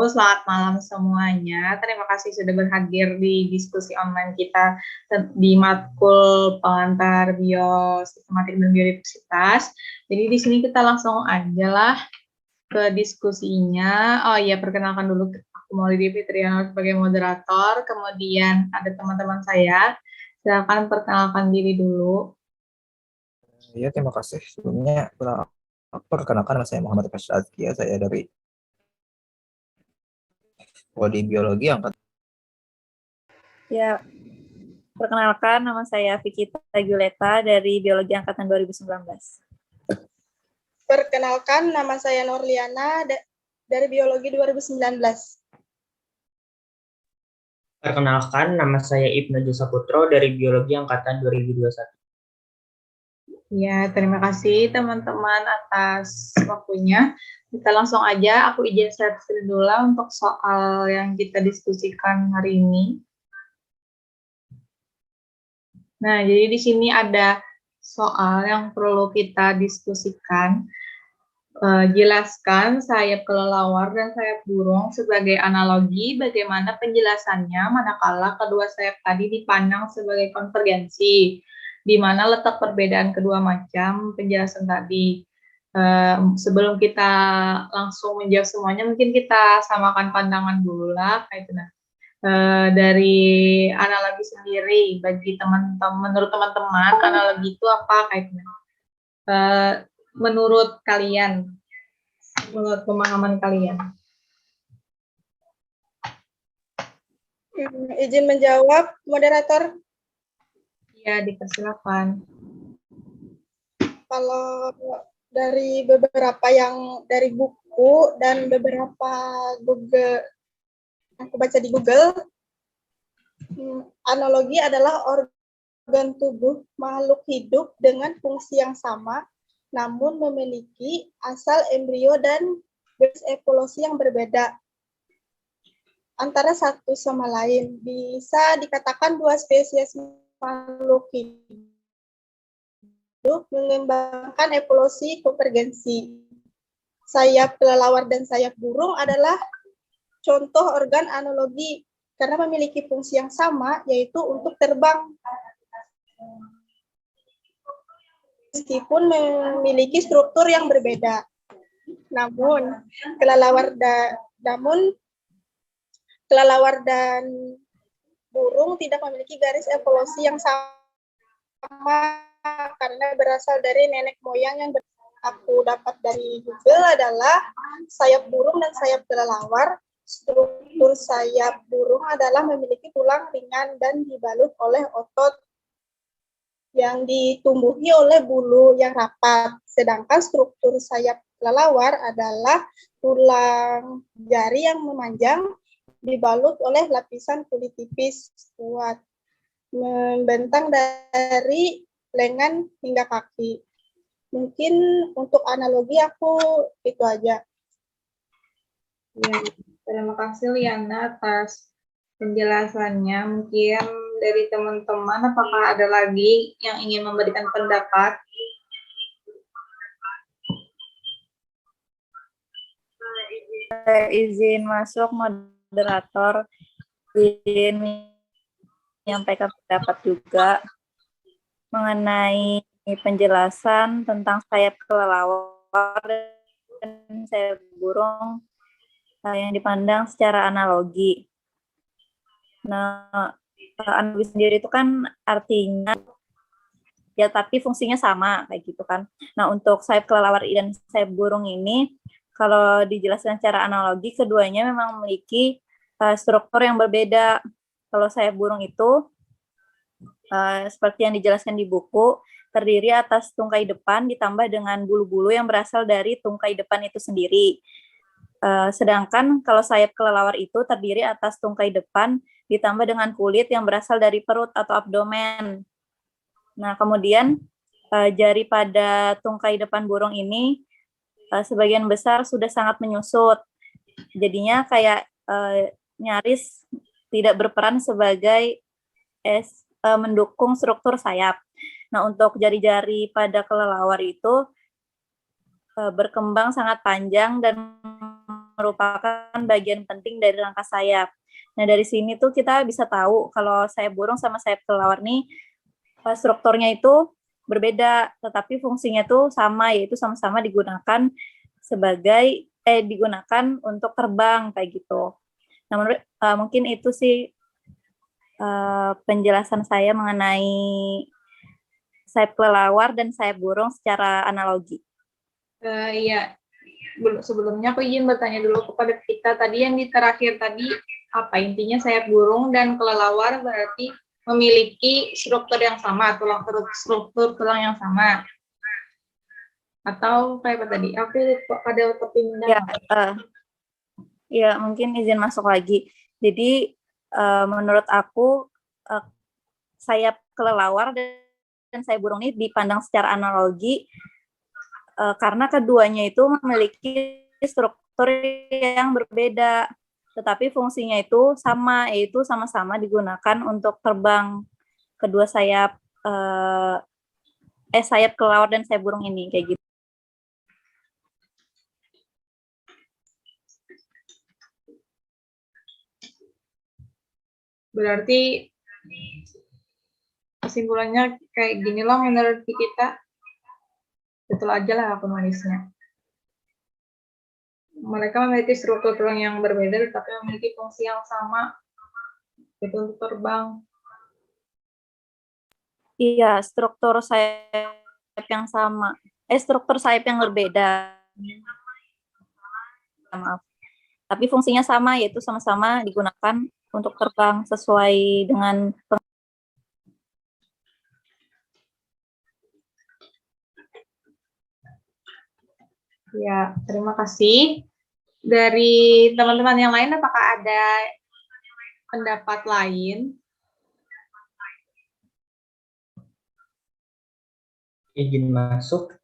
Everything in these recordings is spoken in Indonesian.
selamat malam semuanya. Terima kasih sudah berhadir di diskusi online kita di matkul pengantar biosistematik dan biodiversitas. Jadi di sini kita langsung aja lah ke diskusinya. Oh iya, perkenalkan dulu, aku Maulidi Fitriana sebagai moderator, kemudian ada teman-teman saya. Silakan perkenalkan diri dulu. Ya, terima kasih. Sebelumnya, perkenalkan nama saya Muhammad Rashid Azkia. Saya dari Prodi Biologi angkatan. Ya, perkenalkan nama saya Vicky Taguleta dari Biologi Angkatan 2019. Perkenalkan nama saya Norliana dari Biologi 2019. Perkenalkan nama saya Ibnu Jasaputro dari Biologi Angkatan 2021. Ya, terima kasih teman-teman atas waktunya. Kita langsung aja, aku izin share screen dulu untuk soal yang kita diskusikan hari ini. Nah, jadi di sini ada soal yang perlu kita diskusikan. Jelaskan sayap kelelawar dan sayap burung sebagai analogi bagaimana penjelasannya manakala kedua sayap tadi dipandang sebagai konvergensi, di mana letak perbedaan kedua macam penjelasan tadi. Sebelum kita langsung menjawab semuanya, mungkin kita samakan pandangan dulu lah, kayak itu. Dari analogi sendiri, bagi teman-teman, menurut teman-teman, analogi itu apa kayaknya? Menurut kalian, menurut pemahaman kalian? Izin menjawab, moderator. Ya, dipersilakan. Kalau dari beberapa yang dari buku dan beberapa Google, aku baca di Google, analogi adalah organ tubuh makhluk hidup dengan fungsi yang sama, namun memiliki asal embrio dan garis evolusi yang berbeda antara satu sama lain. Bisa dikatakan dua spesies makhluk hidup mengembangkan evolusi konvergensi. Sayap kelelawar dan sayap burung adalah contoh organ analogi karena memiliki fungsi yang sama, yaitu untuk terbang. Meskipun memiliki struktur yang berbeda. Namun, kelelawar dan burung tidak memiliki garis evolusi yang sama karena berasal dari nenek moyang yang aku dapat dari Google adalah sayap burung dan sayap kelelawar. Struktur sayap burung adalah memiliki tulang ringan dan dibalut oleh otot yang ditumbuhi oleh bulu yang rapat. Sedangkan struktur sayap kelelawar adalah tulang jari yang memanjang dibalut oleh lapisan kulit tipis kuat, membentang dari lengan hingga kaki. Mungkin untuk analogi aku itu aja. Ya, terima kasih Liana atas penjelasannya. Mungkin dari teman-teman, apakah ada lagi yang ingin memberikan pendapat? Izin masuk, moderator. Izin menyampaikan pendapat juga mengenai penjelasan tentang sayap kelelawar dan sayap burung yang dipandang secara analogi. Nah, analogi sendiri itu kan artinya ya, tapi fungsinya sama kayak gitu kan. Nah, untuk sayap kelelawar dan sayap burung ini, kalau dijelaskan secara analogi, keduanya memang memiliki struktur yang berbeda. Kalau sayap burung itu, seperti yang dijelaskan di buku, terdiri atas tungkai depan ditambah dengan bulu-bulu yang berasal dari tungkai depan itu sendiri. Sedangkan kalau sayap kelelawar itu terdiri atas tungkai depan ditambah dengan kulit yang berasal dari perut atau abdomen. Nah, kemudian jari pada tungkai depan burung ini sebagian besar sudah sangat menyusut. Jadinya kayak nyaris tidak berperan sebagai mendukung struktur sayap. Nah, untuk jari-jari pada kelelawar itu berkembang sangat panjang dan merupakan bagian penting dari rangka sayap. Nah, dari sini tuh kita bisa tahu kalau sayap burung sama sayap kelelawar nih strukturnya itu berbeda, tetapi fungsinya tuh sama, yaitu sama-sama digunakan digunakan untuk terbang kayak gitu. Nah, mungkin itu sih penjelasan saya mengenai sayap kelelawar dan sayap burung secara analogi. Iya, sebelumnya aku izin bertanya dulu kepada kita tadi yang di terakhir tadi, apa intinya sayap burung dan kelelawar berarti memiliki struktur yang sama, struktur tulang yang sama. Atau kayak apa tadi? Aku lupa ada kepindah. Ya, mungkin izin masuk lagi. Jadi menurut aku sayap kelelawar dan sayap burung ini dipandang secara analogi karena keduanya itu memiliki struktur yang berbeda, tetapi fungsinya itu sama, yaitu sama-sama digunakan untuk terbang. Kedua sayap sayap kelelawar dan sayap burung ini kayak gitu. Berarti kesimpulannya kayak gini loh menurut kita. Betul aja lah aku nulisnya. Mereka memiliki struktur tulang yang berbeda tetapi memiliki fungsi yang sama, yaitu untuk terbang. Iya, struktur sayap yang sama. Struktur sayap yang berbeda. Maaf. Tapi fungsinya sama, yaitu sama-sama digunakan untuk terbang sesuai dengan Ya, terima kasih. Dari teman-teman yang lain, apakah ada pendapat lain? Izin masuk.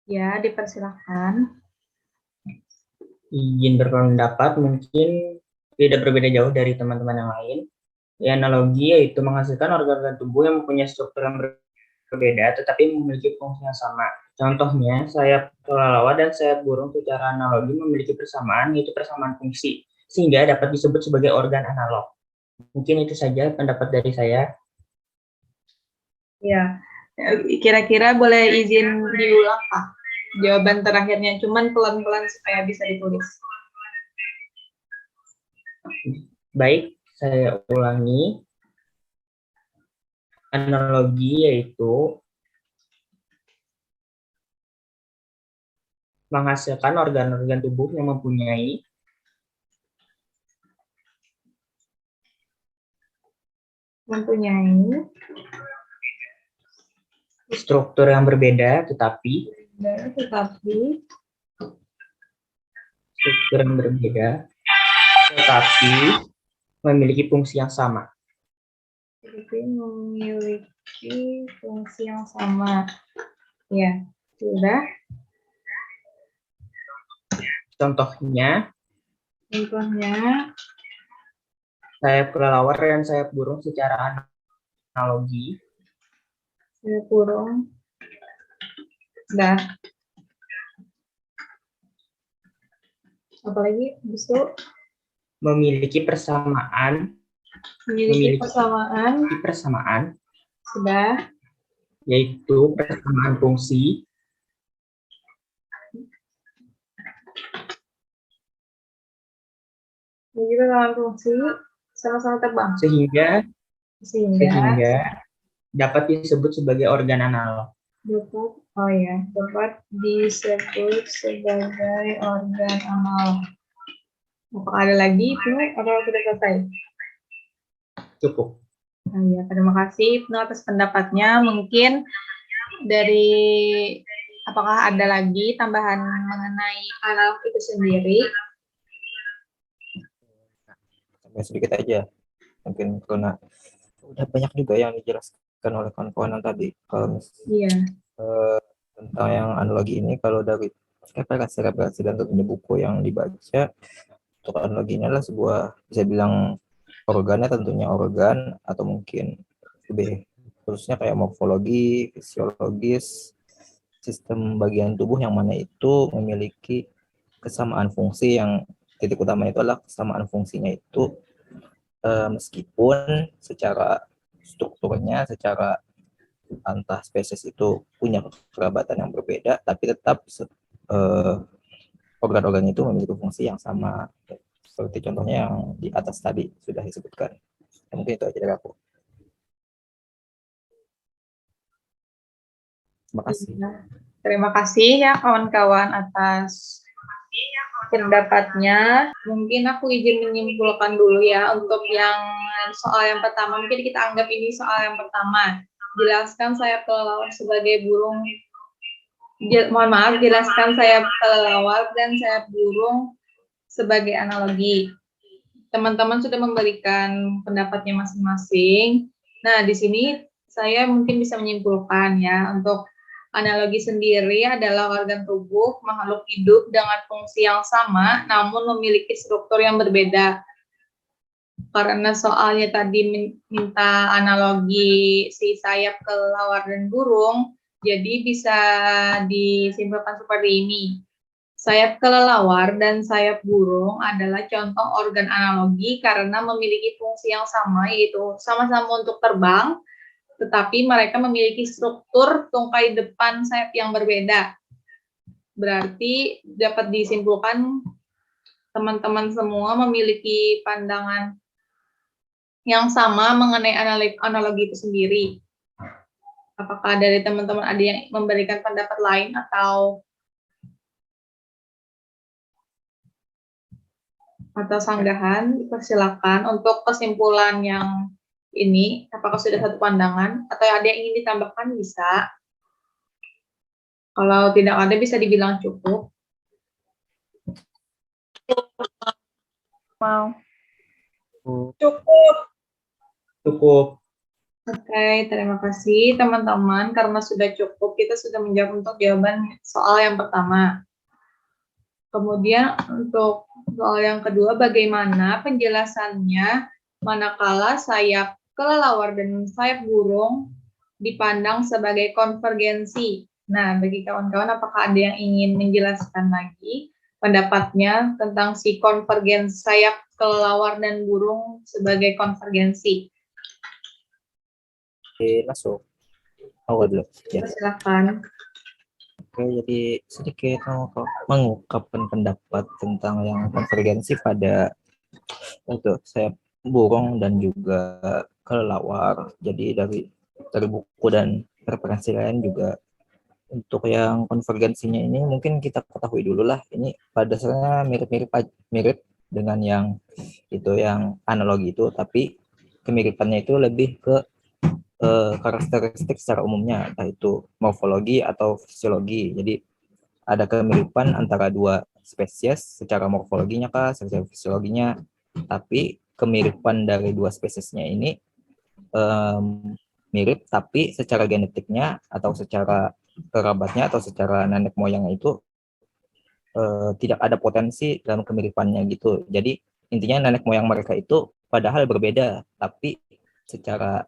Ya, dipersilakan. Izin berpendapat mungkin tidak berbeda jauh dari teman-teman yang lain. Ya, analogi yaitu menghasilkan organ-organ tubuh yang mempunyai struktur yang berbeda tetapi memiliki fungsi yang sama. Contohnya, sayap kelelawar dan sayap burung secara analogi memiliki persamaan, yaitu persamaan fungsi, sehingga dapat disebut sebagai organ analog. Mungkin itu saja pendapat dari saya. Ya, kira-kira boleh izin diulang, Pak? Jawaban terakhirnya, cuman pelan-pelan supaya bisa ditulis. Baik, saya ulangi. Analogi yaitu menghasilkan organ-organ tubuh yang mempunyai struktur yang berbeda tetapi memiliki fungsi yang sama. Ya, sudah. Contohnya sayap kelelawar dan sayap burung secara analogi. Sayap burung. Dah. Apalagi bisa memiliki persamaan. Memiliki persamaan. Sudah. Yaitu persamaan fungsi. Begitu dalam fungsi sama-sama terbang. Sehingga dapat disebut sebagai organ analog. Dapat disebut sebagai organ analog. Apakah ada lagi itu atau sudah selesai? Cukup. Ya, terima kasih Ibnu atas pendapatnya. Mungkin dari apakah ada lagi tambahan mengenai analog itu sendiri? Sedikit aja, mungkin karena udah banyak juga yang dijelaskan oleh kawan-kawan tadi. Kalau tentang yang analogi ini, kalau dari referensi dan tentunya buku yang dibaca, untuk analogi ini adalah sebuah, bisa bilang organnya tentunya organ atau mungkin lebih khususnya kayak morfologi, fisiologis, sistem bagian tubuh yang mana itu memiliki kesamaan fungsi yang titik utama itu adalah kesamaan fungsinya itu meskipun secara strukturnya, secara antah spesies itu punya kerabatan yang berbeda, tapi tetap organ-organ itu memiliki fungsi yang sama. Seperti contohnya yang di atas tadi sudah disebutkan. Mungkin itu aja dari aku. Terima kasih. Terima kasih ya kawan-kawan atas pendapatnya. Mungkin aku izin menyimpulkan dulu ya untuk yang soal yang pertama. Mungkin kita anggap ini soal yang pertama. Jelaskan sayap kelelawar sebagai burung. Mohon maaf, jelaskan sayap kelelawar dan sayap burung sebagai analogi. Teman-teman sudah memberikan pendapatnya masing-masing. Nah, di sini saya mungkin bisa menyimpulkan ya, untuk analogi sendiri adalah organ tubuh makhluk hidup dengan fungsi yang sama, namun memiliki struktur yang berbeda. Karena soalnya tadi minta analogi si sayap kelelawar dan burung, jadi bisa disimpulkan seperti ini. Sayap kelelawar dan sayap burung adalah contoh organ analogi karena memiliki fungsi yang sama, yaitu sama-sama untuk terbang, tetapi mereka memiliki struktur tungkai depan sayap yang berbeda. Berarti dapat disimpulkan teman-teman semua memiliki pandangan yang sama mengenai analogi itu sendiri. Apakah dari teman-teman ada yang memberikan pendapat lain atau sanggahan? Persilakan untuk kesimpulan yang ini, apakah sudah satu pandangan atau ada yang ingin ditambahkan bisa. Kalau tidak ada bisa dibilang cukup. Mau. Cukup. Cukup. Oke, terima kasih teman-teman. Karena sudah cukup, kita sudah menjawab untuk jawaban soal yang pertama. Kemudian untuk soal yang kedua, bagaimana penjelasannya manakala sayap kelelawar dan sayap burung dipandang sebagai konvergensi. Nah, bagi kawan-kawan, apakah ada yang ingin menjelaskan lagi pendapatnya tentang si konvergensi sayap kelelawar dan burung sebagai konvergensi? Oke, masuk. Dulu. Ya. Silakan. Oke, jadi sedikit mengungkapkan pendapat tentang yang konvergensi pada itu sayap burung dan juga kelelawar. Jadi dari buku dan referensi lain juga untuk yang konvergensinya ini mungkin kita ketahui dulu lah. Ini pada dasarnya mirip dengan yang itu yang analogi itu, tapi kemiripannya itu lebih ke karakteristik secara umumnya, entah itu morfologi atau fisiologi. Jadi ada kemiripan antara dua spesies secara morfologinya kah, secara fisiologinya, tapi kemiripan dari dua spesiesnya ini mirip, tapi secara genetiknya atau secara kerabatnya atau secara nenek moyangnya itu tidak ada potensi dalam kemiripannya gitu. Jadi intinya nenek moyang mereka itu padahal berbeda, tapi secara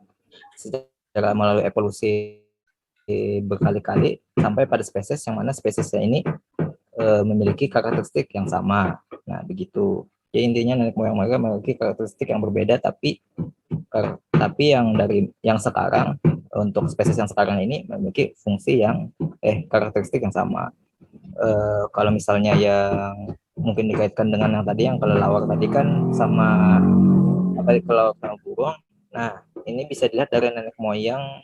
melalui evolusi berkali-kali sampai pada spesies yang mana spesiesnya ini memiliki karakteristik yang sama. Nah, begitu. Jadi intinya nenek moyang mereka memiliki karakteristik yang berbeda, tapi yang sekarang untuk spesies yang sekarang ini memiliki fungsi yang karakteristik yang sama. Kalau misalnya yang mungkin dikaitkan dengan yang tadi yang kelelawar tadi kan sama kelelawar sama burung. Nah, ini bisa dilihat dari nenek moyang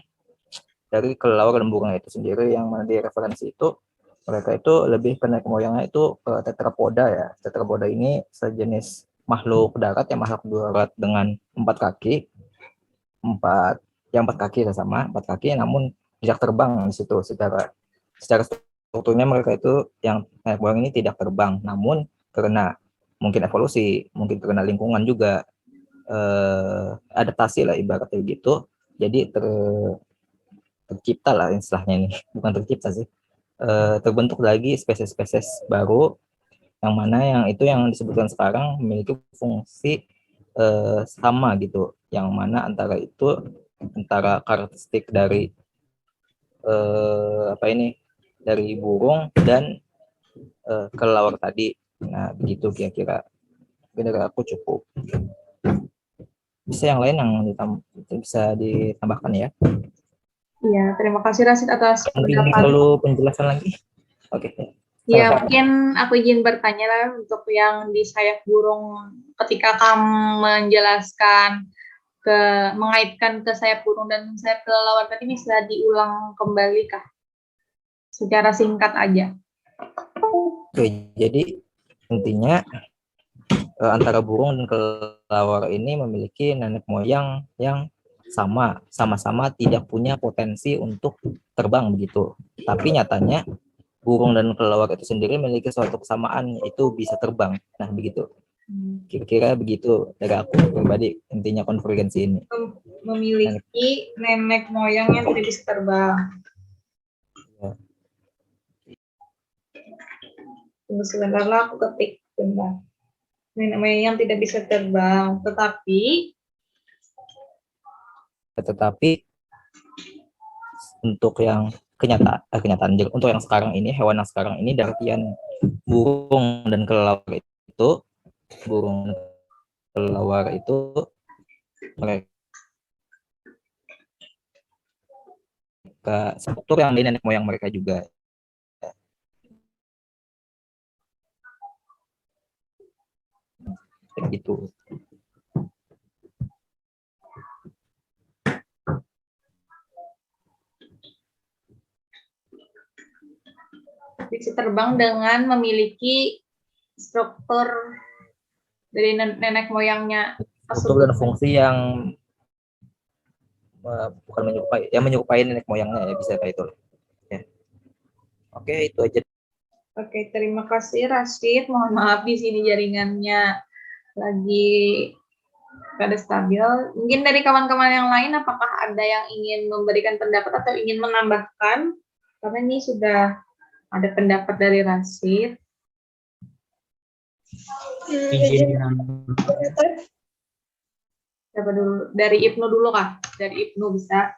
dari kelelawar dan burung itu sendiri, yang mana di referensi itu mereka itu lebih ke nenek moyangnya itu tetrapoda ya. Tetrapoda ini sejenis makhluk darat dengan 4 kaki, empat kaki sama 4 kaki, namun tidak terbang di situ. Secara strukturnya mereka itu yang nenek moyang ini tidak terbang, namun karena mungkin evolusi, mungkin karena lingkungan juga adaptasi lah ibaratnya gitu, jadi tercipta lah istilahnya ini, bukan tercipta sih, terbentuk lagi spesies-spesies baru yang mana yang itu yang disebutkan sekarang memiliki fungsi sama gitu, yang mana antara karakteristik dari dari burung dan kelelawar tadi. Nah, begitu kira-kira. Dari aku cukup. Bisa yang lain yang bisa ditambahkan ya? Iya, terima kasih Rasid atas Mungkin pendapat. perlu penjelasan lagi? Oke. Ya, Silakan. mungkin aku izin bertanya lah untuk yang di sayap burung ketika kamu menjelaskan mengaitkan ke sayap burung dan sayap kelelawar tadi bisa diulang kembali kah? Secara singkat aja. Oke, jadi intinya antara burung dan kelelawar ini memiliki nenek moyang yang sama-sama tidak punya potensi untuk terbang begitu. Tapi nyatanya burung dan kelelawar itu sendiri memiliki suatu kesamaan, yaitu bisa terbang. Nah, begitu. Kira-kira begitu dari aku pribadi intinya konvergensi ini. Memiliki nenek moyang yang tidak bisa terbang. Ya. Tunggu sebentar lah, aku ketik bentar. Nenek moyang yang tidak bisa terbang, tetapi untuk yang kenyataan untuk yang sekarang ini, hewan yang sekarang ini, artian burung dan kelelawar itu mereka struktur yang di nenek moyang mereka juga. Gitu. bisa terbang dengan memiliki struktur dari nenek moyangnya. Struktur dan fungsi yang bukan menyerupai nenek moyangnya ya, bisa kayak itu. Ya. Oke, itu aja. Oke, terima kasih Rashid. Mohon maaf di sini jaringannya lagi pada stabil. Mungkin dari kawan-kawan yang lain, apakah ada yang ingin memberikan pendapat atau ingin menambahkan? Karena ini sudah ada pendapat dari Rashid. Siapa dulu? Dari Ibnu dulu kah? Dari Ibnu bisa.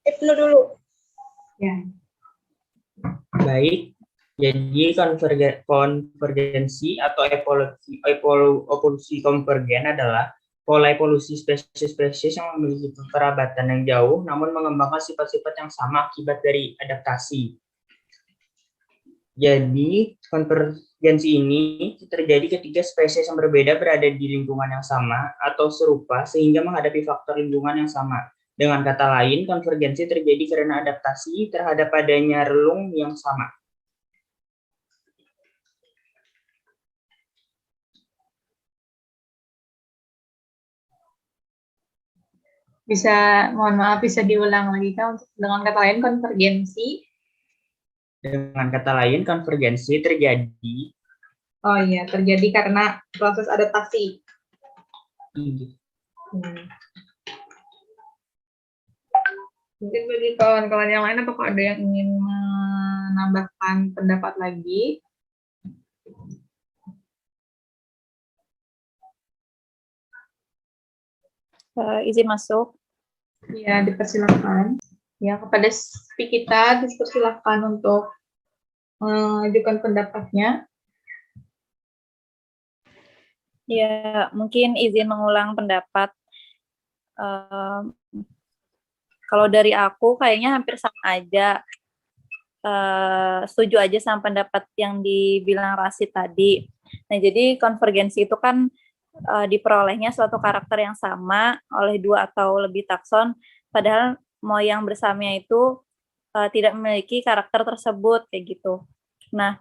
Ibnu dulu. Ya. Baik, jadi konvergensi atau evolusi konvergen adalah pola evolusi spesies-spesies yang memiliki kekerabatan yang jauh namun mengembangkan sifat-sifat yang sama akibat dari adaptasi. Jadi, konvergensi ini terjadi ketika spesies yang berbeda berada di lingkungan yang sama atau serupa sehingga menghadapi faktor lingkungan yang sama. Dengan kata lain, konvergensi terjadi karena adaptasi terhadap adanya relung yang sama. Mohon maaf, bisa diulang lagi kan dengan kata lain konvergensi. Dengan kata lain, konvergensi terjadi. Oh iya, terjadi karena proses adaptasi. Mungkin bagi kawan-kawan yang lain, apakah ada yang ingin menambahkan pendapat lagi? Izin masuk. Ya, dipersilakan. Ya, kepada speaker kita dipersilakan untuk mengajukan pendapatnya. Ya, mungkin izin mengulang pendapat. Kalau dari aku kayaknya hampir sama aja. Setuju aja sama pendapat yang dibilang Rashid tadi. Nah, jadi konvergensi itu kan diperolehnya suatu karakter yang sama oleh dua atau lebih takson, padahal moyang bersamanya itu tidak memiliki karakter tersebut, kayak gitu. Nah,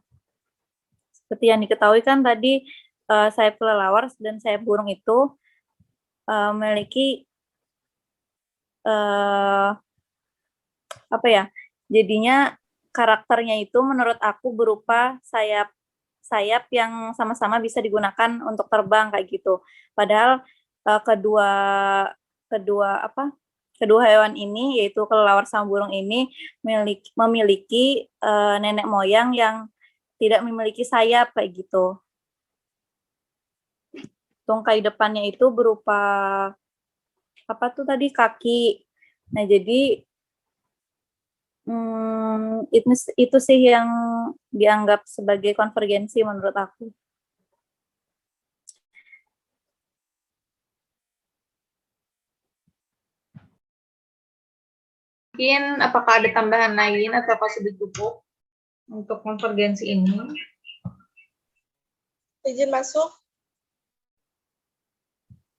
seperti yang diketahui kan tadi, sayap kelelawar dan sayap burung itu memiliki jadinya karakternya itu menurut aku berupa sayap yang sama-sama bisa digunakan untuk terbang kayak gitu. Padahal kedua hewan ini, yaitu kelelawar sama burung ini memiliki nenek moyang yang tidak memiliki sayap kayak gitu. Tungkai depannya itu berupa kaki. Nah, jadi itu sih yang yang dianggap sebagai konvergensi menurut aku. Mungkin apakah ada tambahan lain atau apakah sudah cukup untuk konvergensi ini? Izin masuk.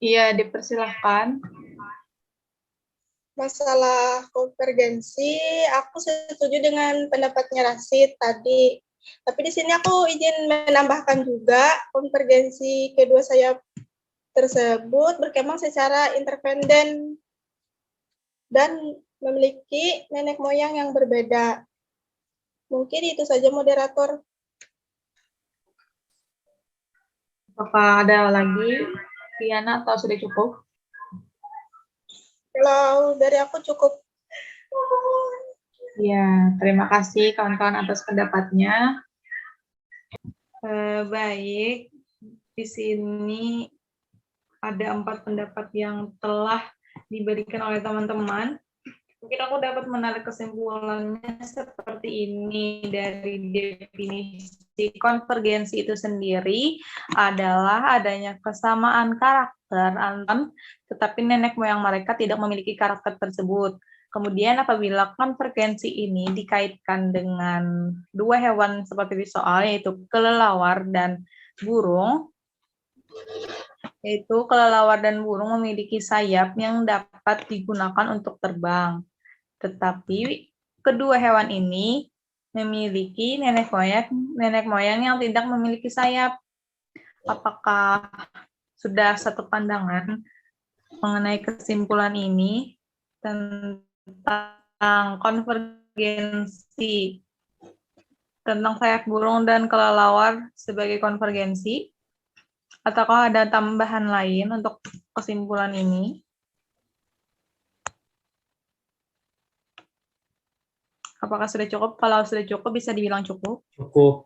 Iya, dipersilahkan. Masalah konvergensi, aku setuju dengan pendapatnya Rasid tadi. Tapi di sini aku izin menambahkan juga konvergensi kedua sayap tersebut berkembang secara independen dan memiliki nenek moyang yang berbeda. Mungkin itu saja moderator. Apakah ada lagi, Diana, atau sudah cukup? Kalau dari aku cukup. Ya, terima kasih kawan-kawan atas pendapatnya. Baik, di sini ada 4 pendapat yang telah diberikan oleh teman-teman. Mungkin aku dapat menarik kesimpulannya seperti ini dari definisi konvergensi itu sendiri adalah adanya kesamaan karakter antar, tetapi nenek moyang mereka tidak memiliki karakter tersebut. Kemudian apabila konvergensi ini dikaitkan dengan 2 hewan seperti di soal, yaitu kelelawar dan burung, yaitu kelelawar dan burung memiliki sayap yang dapat digunakan untuk terbang. Tetapi kedua hewan ini memiliki nenek moyang yang tidak memiliki sayap. Apakah sudah satu pandangan mengenai kesimpulan ini tentang konvergensi tentang sayap burung dan kelelawar sebagai konvergensi? Ataukah ada tambahan lain untuk kesimpulan ini? Apakah sudah cukup? Kalau sudah cukup, bisa dibilang cukup. Cukup.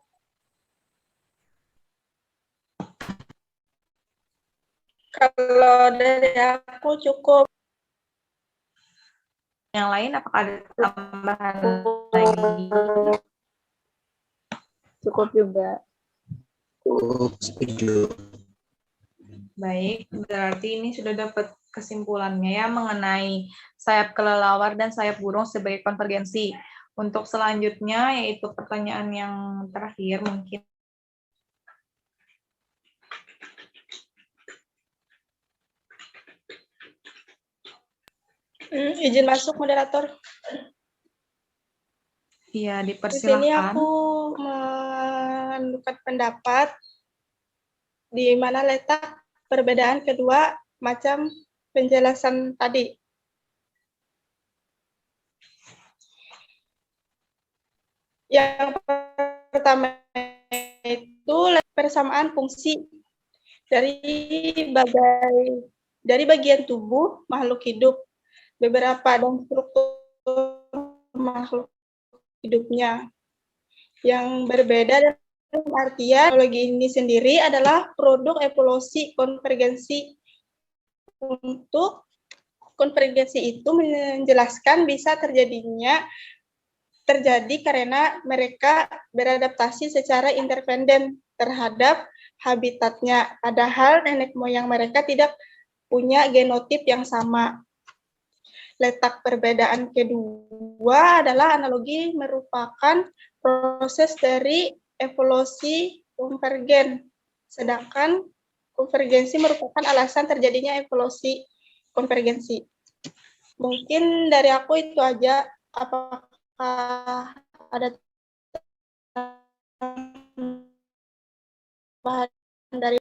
Kalau dari aku cukup. Yang lain, apakah ada tambahan lagi? Cukup juga. Setuju. Baik, berarti ini sudah dapat kesimpulannya ya mengenai sayap kelelawar dan sayap burung sebagai konvergensi. Untuk selanjutnya, yaitu pertanyaan yang terakhir mungkin. Izin masuk, moderator. Iya, Di sini dipersilahkan. aku menentukan pendapat di mana letak perbedaan kedua macam penjelasan tadi. Yang pertama itu persamaan fungsi dari bagian tubuh makhluk hidup, beberapa dan struktur makhluk hidupnya yang berbeda. Dalam artian teknologi ini sendiri adalah produk evolusi konvergensi. Untuk konvergensi itu menjelaskan bisa terjadi karena mereka beradaptasi secara independen terhadap habitatnya, padahal nenek moyang mereka tidak punya genotip yang sama. Letak perbedaan kedua adalah analogi merupakan proses dari evolusi konvergen, sedangkan konvergensi merupakan alasan terjadinya evolusi konvergensi. Mungkin dari aku itu aja. Apakah ada tambahan dari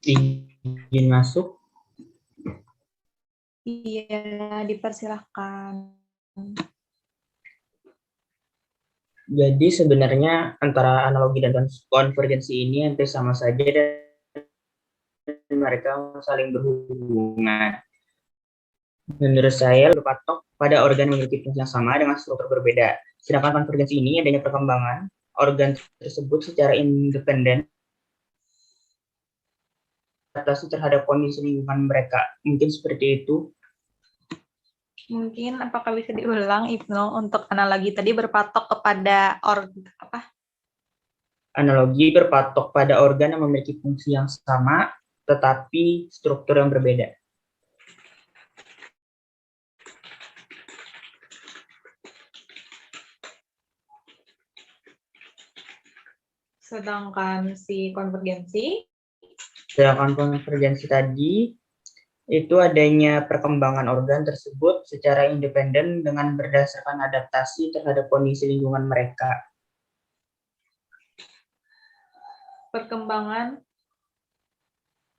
Izin masuk. Iya, dipersilahkan. Jadi sebenarnya antara analogi dan konvergensi ini hampir sama saja dan mereka saling berhubungan. Menurut saya, berpatok pada organ yang memiliki fungsi yang sama dengan struktur berbeda. Sedangkan konvergensi ini adanya perkembangan organ tersebut secara independen adaptasi terhadap kondisi lingkungan mereka. Mungkin seperti itu. Mungkin apakah bisa diulang Ibnu untuk analogi tadi berpatok kepada Analogi berpatok pada organ yang memiliki fungsi yang sama, tetapi struktur yang berbeda. sedangkan si konvergensi Sedangkan konvergensi tadi itu adanya perkembangan organ tersebut secara independen dengan berdasarkan adaptasi terhadap kondisi lingkungan mereka. perkembangan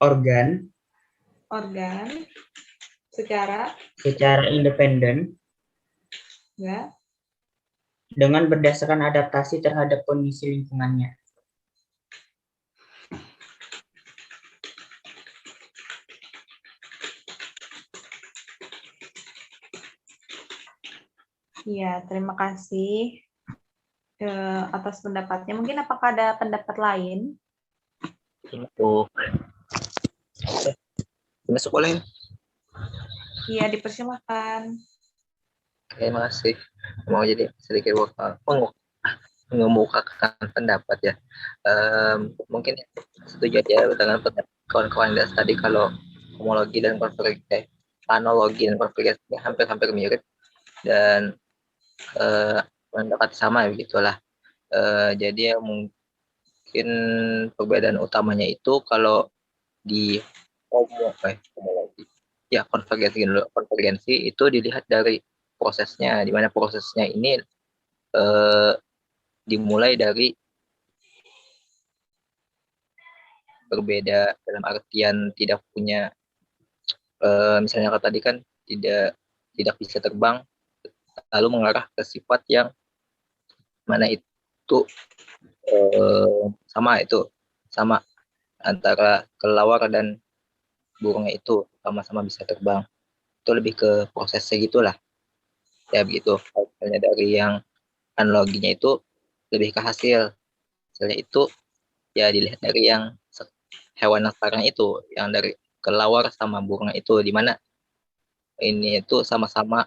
Organ organ secara independen ya dengan berdasarkan adaptasi terhadap kondisi lingkungannya. Iya, terima kasih atas pendapatnya. Mungkin apakah ada pendapat lain? Untuk masuk boleh. Iya, dipersilahkan. Terima kasih. Mau jadi sedikit mengemukakan pendapat ya. Mungkin setuju aja dengan pendapat kawan-kawan tadi kalau homologi dan konvergensi, analogi dan konvergensi hampir mirip dan mendekati sama begitulah. Jadi ya mungkin perbedaan utamanya itu kalau di homologi ya konvergensi itu dilihat dari prosesnya, di mana prosesnya ini dimulai dari berbeda dalam artian tidak punya misalnya tadi kan tidak bisa terbang lalu mengarah ke sifat yang mana itu sama antara kelelawar dan burungnya itu sama-sama bisa terbang. Itu lebih ke prosesnya gitulah ya begitu. Misalnya dari yang analoginya itu lebih ke hasilnya itu ya dilihat dari yang hewan yang sekarang itu, yang dari kelelawar sama burung itu, di mana ini itu sama-sama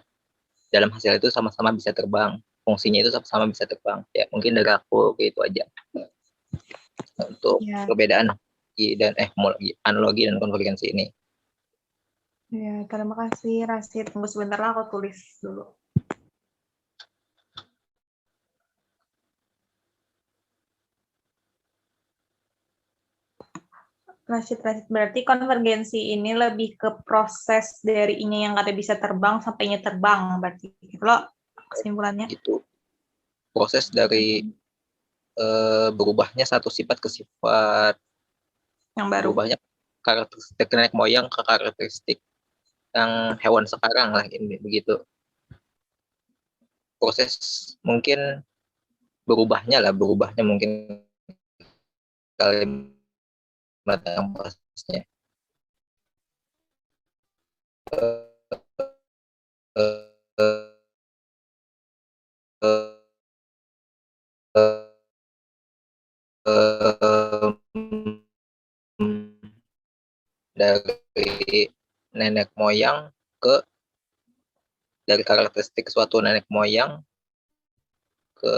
dalam hasil itu sama-sama bisa terbang, fungsinya itu sama-sama bisa terbang. Ya mungkin dari aku gitu aja untuk Ya, perbedaan dan analogi dan konvergensi ini. ya, terima kasih Rasid. Tunggu sebentar lah, aku tulis dulu. Rasid, berarti konvergensi ini lebih ke proses dari ini yang katanya bisa terbang sampainya terbang, berarti gitu loh kesimpulannya. Itu proses dari berubahnya satu sifat ke sifat, Yang baru. berubahnya karakteristik nenek moyang ke karakteristik yang hewan sekarang lah ini begitu. Proses mungkin berubahnya mungkin kalimat yang prosesnya. Dari nenek moyang ke dari karakteristik suatu nenek moyang ke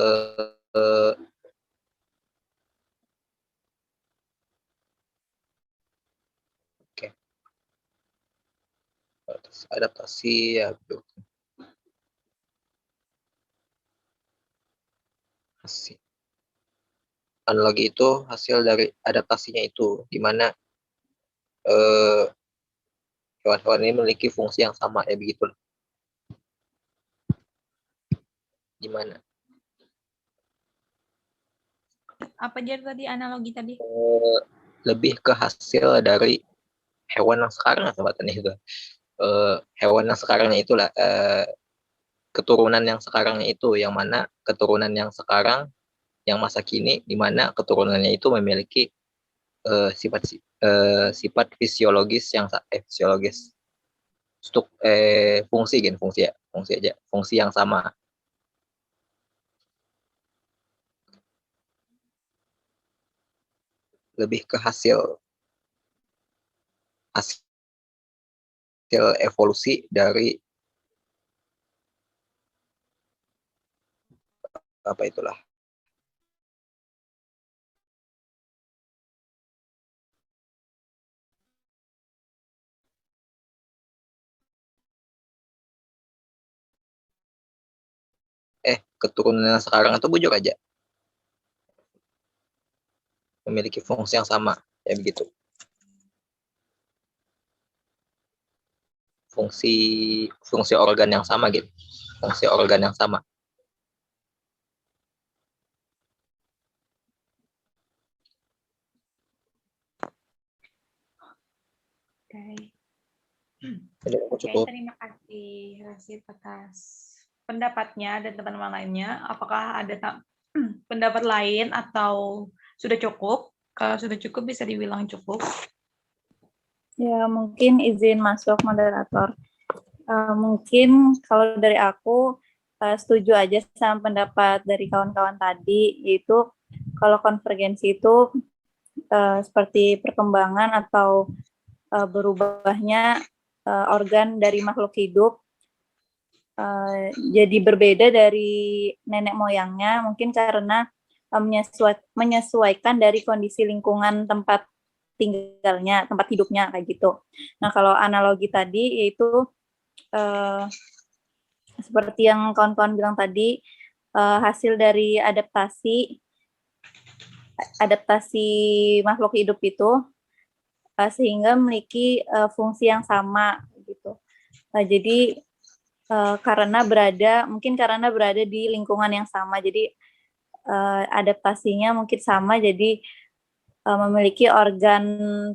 oke, adaptasi ya hasil analogi itu hasil dari adaptasinya itu, di mana hewan-hewan ini memiliki fungsi yang sama ya begitu. Gimana? Apa jadi tadi analogi tadi? Lebih ke hasil dari hewan yang sekarang sebutannya itu. Hewan yang sekarangnya itulah keturunan yang sekarangnya itu, yang mana keturunan yang sekarang yang masa kini, di mana keturunannya itu memiliki sifat fisiologis yang fisiologis fungsi yang sama, lebih ke hasil evolusi dari apa itulah. Keturunan yang sekarang itu bujur aja memiliki fungsi yang sama, ya begitu. Fungsi organ yang sama gitu. Fungsi organ yang sama. Oke. Jadi aku Oke, cukup. terima kasih Rasif atas pendapatnya dan teman-teman lainnya. Apakah ada pendapat lain atau sudah cukup? Kalau sudah cukup bisa dibilang cukup. Ya, mungkin izin masuk moderator. Mungkin kalau dari aku setuju aja sama pendapat dari kawan-kawan tadi, yaitu kalau konvergensi itu seperti perkembangan atau berubahnya organ dari makhluk hidup jadi berbeda dari nenek moyangnya, mungkin karena menyesuaikan dari kondisi lingkungan tempat tinggalnya, tempat hidupnya kayak gitu. Nah, kalau analogi tadi yaitu seperti yang kawan-kawan bilang tadi, hasil dari adaptasi makhluk hidup itu sehingga memiliki fungsi yang sama gitu. Jadi karena berada di lingkungan yang sama, jadi adaptasinya mungkin sama, jadi memiliki organ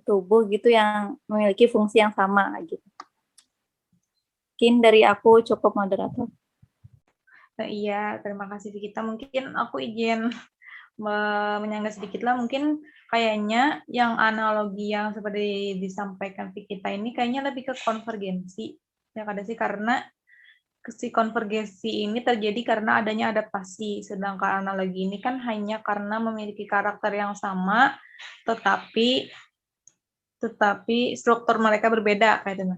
tubuh gitu yang memiliki fungsi yang sama gitu. Mungkin dari aku cukup, moderator. Iya, terima kasih Kita. Mungkin aku izin menyangga sedikit lah. Mungkin kayaknya yang analogi yang seperti disampaikan kita ini kayaknya lebih ke konvergensi. Ya kada sih, karena si konvergensi ini terjadi karena adanya adaptasi, sedangkan analogi ini kan hanya karena memiliki karakter yang sama, tetapi struktur mereka berbeda kayak itu.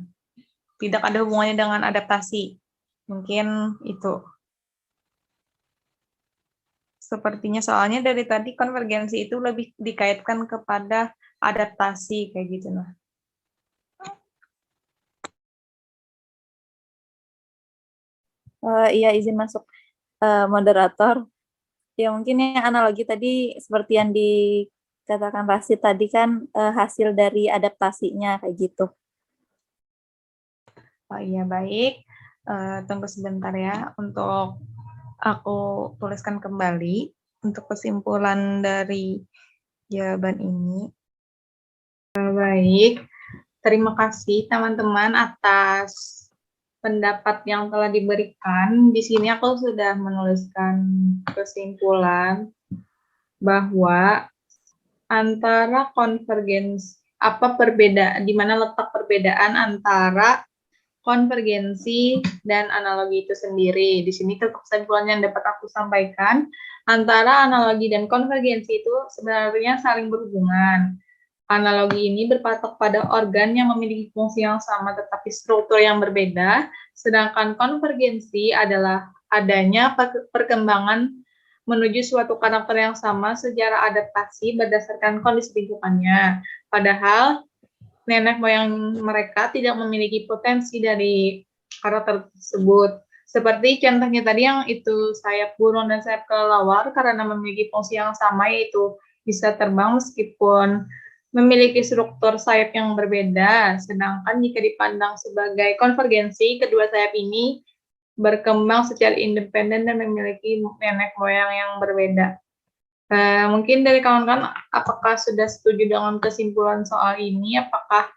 Tidak ada hubungannya dengan adaptasi. Mungkin itu. Sepertinya soalnya dari tadi konvergensi itu lebih dikaitkan kepada adaptasi kayak gitu nah. Iya, izin masuk, moderator. Ya mungkin yang analogi tadi seperti yang dikatakan Rasid tadi kan hasil dari adaptasinya kayak gitu. Oh iya, baik. Tunggu sebentar ya untuk aku tuliskan kembali untuk kesimpulan dari jawaban ini. Baik, terima kasih teman-teman atas pendapat yang telah diberikan. Di sini aku sudah menuliskan kesimpulan bahwa antara konvergensi, di mana letak perbedaan antara konvergensi dan analogi itu sendiri. Di sini kesimpulan yang dapat aku sampaikan, antara analogi dan konvergensi itu sebenarnya saling berhubungan. Analogi ini berpatok pada organ yang memiliki fungsi yang sama tetapi struktur yang berbeda, sedangkan konvergensi adalah adanya perkembangan menuju suatu karakter yang sama secara adaptasi berdasarkan kondisi lingkungannya. Padahal nenek moyang mereka tidak memiliki potensi dari karakter tersebut. Seperti contohnya tadi yang itu sayap burung dan sayap kelelawar karena memiliki fungsi yang sama, yaitu bisa terbang meskipun memiliki struktur sayap yang berbeda. Sedangkan jika dipandang sebagai konvergensi, kedua sayap ini berkembang secara independen dan memiliki nenek moyang yang berbeda. Mungkin dari kawan-kawan, apakah sudah setuju dengan kesimpulan soal ini? Apakah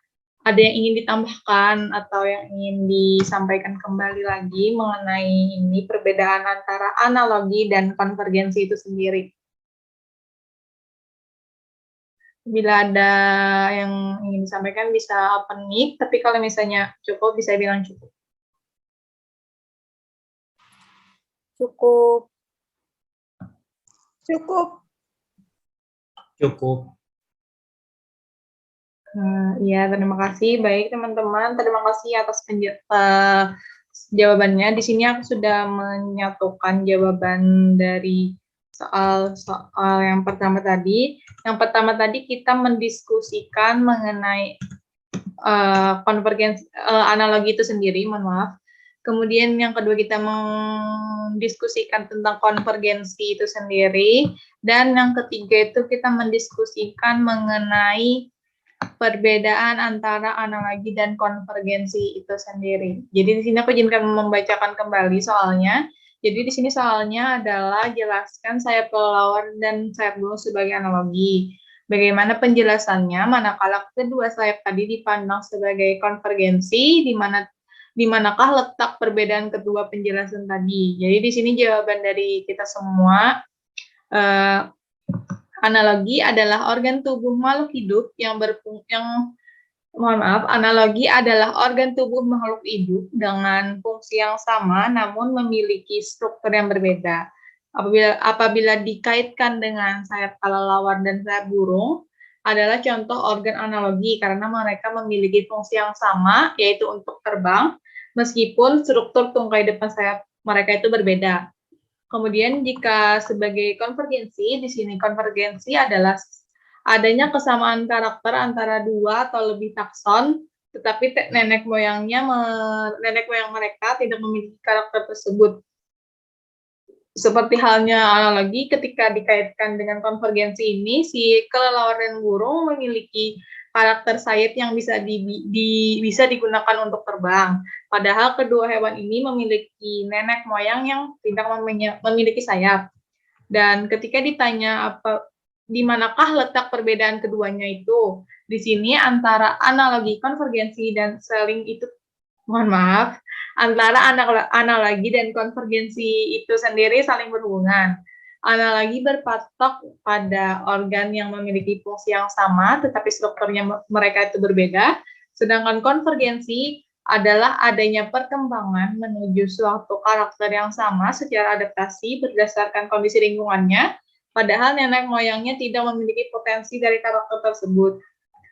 ada yang ingin ditambahkan atau yang ingin disampaikan kembali lagi mengenai ini perbedaan antara analogi dan konvergensi itu sendiri? Bila ada yang ingin disampaikan bisa open mic, tapi kalau misalnya cukup bisa bilang cukup. Cukup. Cukup. Cukup. Iya, terima kasih. Baik teman-teman, terima kasih atas jawabannya. Di sini aku sudah menyatukan jawaban dari soal yang pertama tadi. Yang pertama tadi kita mendiskusikan mengenai konvergensi analogi itu sendiri, mohon maaf. Kemudian yang kedua kita mendiskusikan tentang konvergensi itu sendiri, dan yang ketiga itu kita mendiskusikan mengenai perbedaan antara analogi dan konvergensi itu sendiri. Jadi di sini aku izinkan membacakan kembali soalnya. Jadi di sini soalnya adalah jelaskan sayap kelelawar dan sayap burung sebagai analogi. Bagaimana penjelasannya manakala kedua sayap tadi dipandang sebagai konvergensi, di manakah letak perbedaan kedua penjelasan tadi. Jadi di sini jawaban dari kita semua, analogi adalah organ tubuh makhluk hidup analogi adalah organ tubuh makhluk hidup dengan fungsi yang sama namun memiliki struktur yang berbeda. Apabila dikaitkan dengan sayap kelelawar dan sayap burung adalah contoh organ analogi karena mereka memiliki fungsi yang sama, yaitu untuk terbang, meskipun struktur tungkai depan sayap mereka itu berbeda. Kemudian jika sebagai konvergensi, di sini konvergensi adalah adanya kesamaan karakter antara dua atau lebih takson, tetapi nenek moyang mereka tidak memiliki karakter tersebut. Seperti halnya analogi, ketika dikaitkan dengan konvergensi ini, si kelelawar dan burung memiliki karakter sayap yang bisa digunakan untuk terbang. Padahal kedua hewan ini memiliki nenek moyang yang tidak memiliki sayap. Dan ketika ditanya di manakah letak perbedaan keduanya itu, di sini antara analogi, konvergensi, dan saling itu, mohon maaf, antara analogi dan konvergensi itu sendiri saling berhubungan. Analogi berpatok pada organ yang memiliki fungsi yang sama, tetapi strukturnya mereka itu berbeda, sedangkan konvergensi adalah adanya perkembangan menuju suatu karakter yang sama secara adaptasi berdasarkan kondisi lingkungannya, padahal nenek moyangnya tidak memiliki potensi dari karakter tersebut.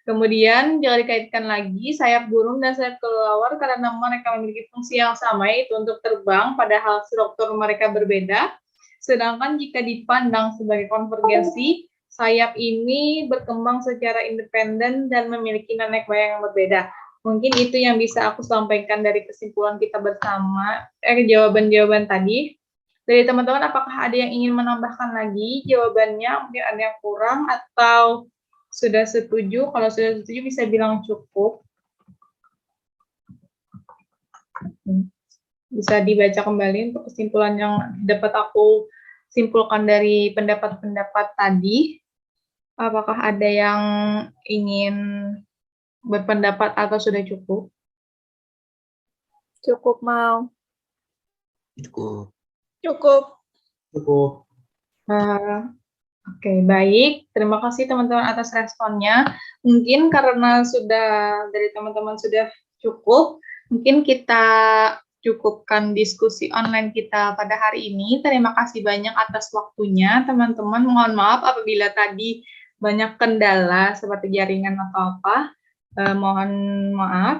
Kemudian jika dikaitkan lagi sayap burung dan sayap kelelawar karena mereka memiliki fungsi yang sama yaitu untuk terbang, padahal struktur mereka berbeda. Sedangkan jika dipandang sebagai konvergensi, sayap ini berkembang secara independen dan memiliki nenek moyang yang berbeda. Mungkin itu yang bisa aku sampaikan dari kesimpulan kita bersama, jawaban-jawaban tadi. Dari teman-teman, apakah ada yang ingin menambahkan lagi jawabannya? Mungkin ada yang kurang atau sudah setuju? Kalau sudah setuju bisa bilang cukup. Bisa dibaca kembali untuk kesimpulan yang dapat aku simpulkan dari pendapat-pendapat tadi. Apakah ada yang ingin berpendapat atau sudah cukup? Cukup, Mau. Cukup. Cukup. Cukup. Oke, baik. Terima kasih teman-teman atas responnya. Mungkin karena dari teman-teman sudah cukup, mungkin kita cukupkan diskusi online kita pada hari ini. Terima kasih banyak atas waktunya, teman-teman. Mohon maaf apabila tadi banyak kendala seperti jaringan atau apa. Mohon maaf.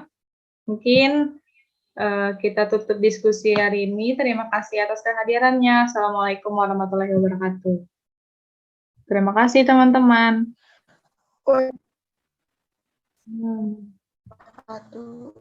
Mungkin kita tutup diskusi hari ini. Terima kasih atas kehadirannya. Assalamualaikum warahmatullahi wabarakatuh. Terima kasih, teman-teman. Satu.